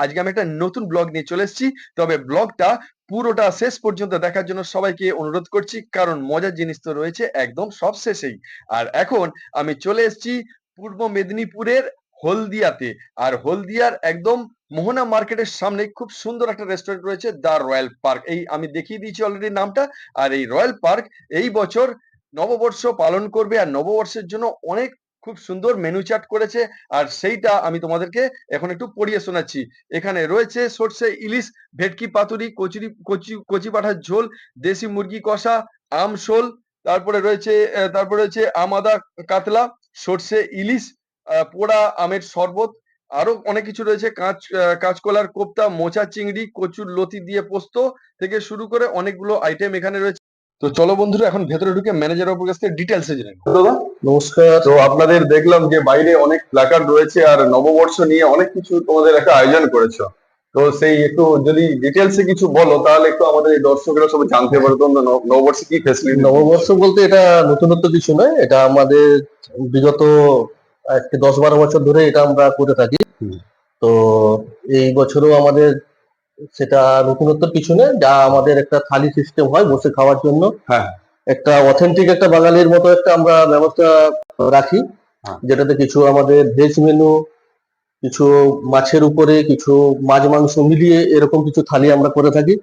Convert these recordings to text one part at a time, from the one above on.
আজকে আমি একটা নতুন ব্লগ নিয়ে চলে এসেছি। তবে ব্লগটা পুরোটা শেষ পর্যন্ত দেখার জন্য সবাইকে অনুরোধ করছি, কারণ মজার জিনিস তো রয়েছে একদম সব শেষেই। আর এখন আমি চলে এসেছি পূর্ব মেদিনীপুরের হলদিয়াতে। আর হলদিয়ার একদম মোহনা মার্কেটের সামনে খুব সুন্দর একটা রেস্টুরেন্ট রয়েছে, দ্য রয়্যাল পার্ক। এই আমি দেখিয়ে দিয়েছি অলরেডি নামটা। আর এই রয়্যাল পার্ক এই বছর নববর্ষ পালন করবে, আর নববর্ষের জন্য অনেক খুব সুন্দর মেনু চার্ট করেছে। আর সেইটা আমি তোমাদেরকে এখন একটু পড়িয়ে শোনাচ্ছি। এখানে রয়েছে সর্ষে ইলিশ, ভেটকি পাতুরি, কচি পাঠার ঝোল, দেশি মুরগি কষা, আম শোল, তারপরে রয়েছে আমাদা কাতলা, সর্ষে ইলিশ, পোড়া আমের শরবত, আরো অনেক কিছু রয়েছে। কাঁচকলার কোপ্তা, মোচা চিংড়ি, কচুর লতি দিয়ে পোস্ত থেকে শুরু করে অনেকগুলো আইটেম এখানে রয়েছে। তো চলো বন্ধুরা, এখন ভেতরে ঢুকে ম্যানেজার বাবুর কাছ থেকে ডিটেলসে জেনে নেব। দাদা নমস্কার। তো আপনাদের দেখলাম যে বাইরে অনেক প্ল্যাকার্ড রয়েছে, আর নববর্ষ নিয়ে অনেক কিছু তোমাদের একটা আয়োজন করেছো। তো সেই একটু যদি ডিটেলসে কিছু বলো, তাহলে একটু আমাদের এই দর্শকরা সব জানতে পারে তোমরা নববর্ষে কি ফ্যাসিলিটি। নববর্ষ বলতে এটা নতুনত্ব কিছু নয়, এটা আমাদের বিগত আজকে 10-12 বছর ধরে এটা আমরা করে থাকি। তো এই বছরও আমাদের সেটা নতুনত্ব কিছু নয়, যা আমাদের একটা থালি সিস্টেম হয় বসে খাওয়ার জন্য। হ্যাঁ, একটা অথেন্টিক একটা বাঙালির মতো একটা আমরা ব্যবস্থা রাখি, যেটাতে কিছু আমাদের ভেজ মেনু, কিছু মাছের উপরে, কিছু মাছ মাংস মিলিয়ে এরকম কিছু থালি আমরা করে থাকি।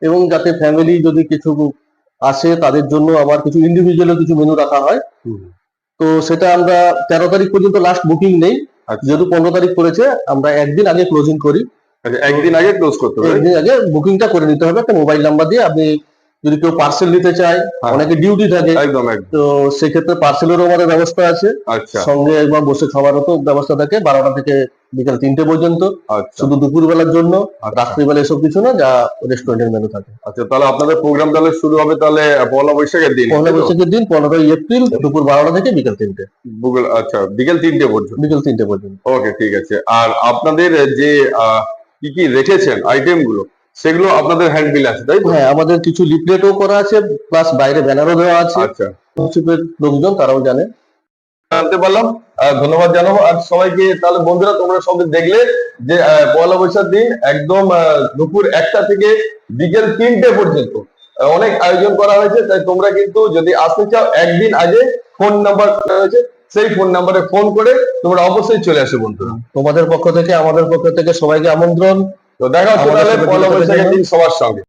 এবং যাতে ফ্যামিলি যদি কিছু আসে তাদের জন্য আবার কিছু ইন্ডিভিজুয়াল কিছু মেনু রাখা হয়। তো সেটা আমরা 13 তারিখ পর্যন্ত লাস্ট বুকিং নেই। যেহেতু 15 তারিখ পড়েছে, আমরা একদিন আগে ক্লোজিং করি। একদিন আগে ক্লোজ করতে হবে, একদিন আগে বুকিংটা করে নিতে হবে একটা মোবাইল নাম্বার দিয়ে। আপনি যদি কেউ পার্সেল নিতে চায়, অনেকে ডিউটি থাকে, একদম তো সেক্ষেত্রে পার্সেলেরও আমাদের ব্যবস্থা আছে। সঙ্গে একবার বসে খাওয়ারও তো ব্যবস্থা থাকে 12টা থেকে বিকাল 3টে পর্যন্ত। শুধু দুপুরবেলার জন্য, রাত্রিবেলা এসব কিছু না, যা রেস্টুরেন্টের মেনু থাকে। আচ্ছা, তাহলে আপনাদের প্রোগ্রাম তাহলে শুরু হবে তাহলে পয়লা বৈশাখের দিন। পয়লা বৈশাখের দিন 15ই এপ্রিল দুপুর 12টা থেকে বিকাল 3টে। আচ্ছা, বিকেল 3টে পর্যন্ত। বিকেল 3টে পর্যন্ত। ওকে, ঠিক আছে। আর আপনাদের যে কি কি রেখেছেন আইটেম গুলো, সেগুলো আপনাদের হ্যান্ডবিল আছে, তাই তো? হ্যাঁ, আমাদের কিছু লিফলেটও করা আছে, প্লাস বাইরে ব্যানারও দেওয়া আছে। আচ্ছা, লোকজন তারাও জানে। জানতে পারলাম, ধন্যবাদ জানাবো। আর সবাইকে তাহলে বন্ধুরা, তোমরা সবাই দেখলে যে পয়লা বৈশাখ দিন একদম দুপুর 1টা থেকে বিকেল 3টে পর্যন্ত অনেক আয়োজন করা হয়েছে। তাই তোমরা কিন্তু যদি আসতে চাও, একদিন আগে ফোন নাম্বার রয়েছে, সেই ফোন নাম্বারে ফোন করে তোমরা অবশ্যই চলে আসো বন্ধুরা। তোমাদের পক্ষ থেকে আমাদের পক্ষ থেকে সবাইকে আমন্ত্রণ। তো দেখা হচ্ছে তাহলে পয়লা বৈশাখের দিন সবার সঙ্গে।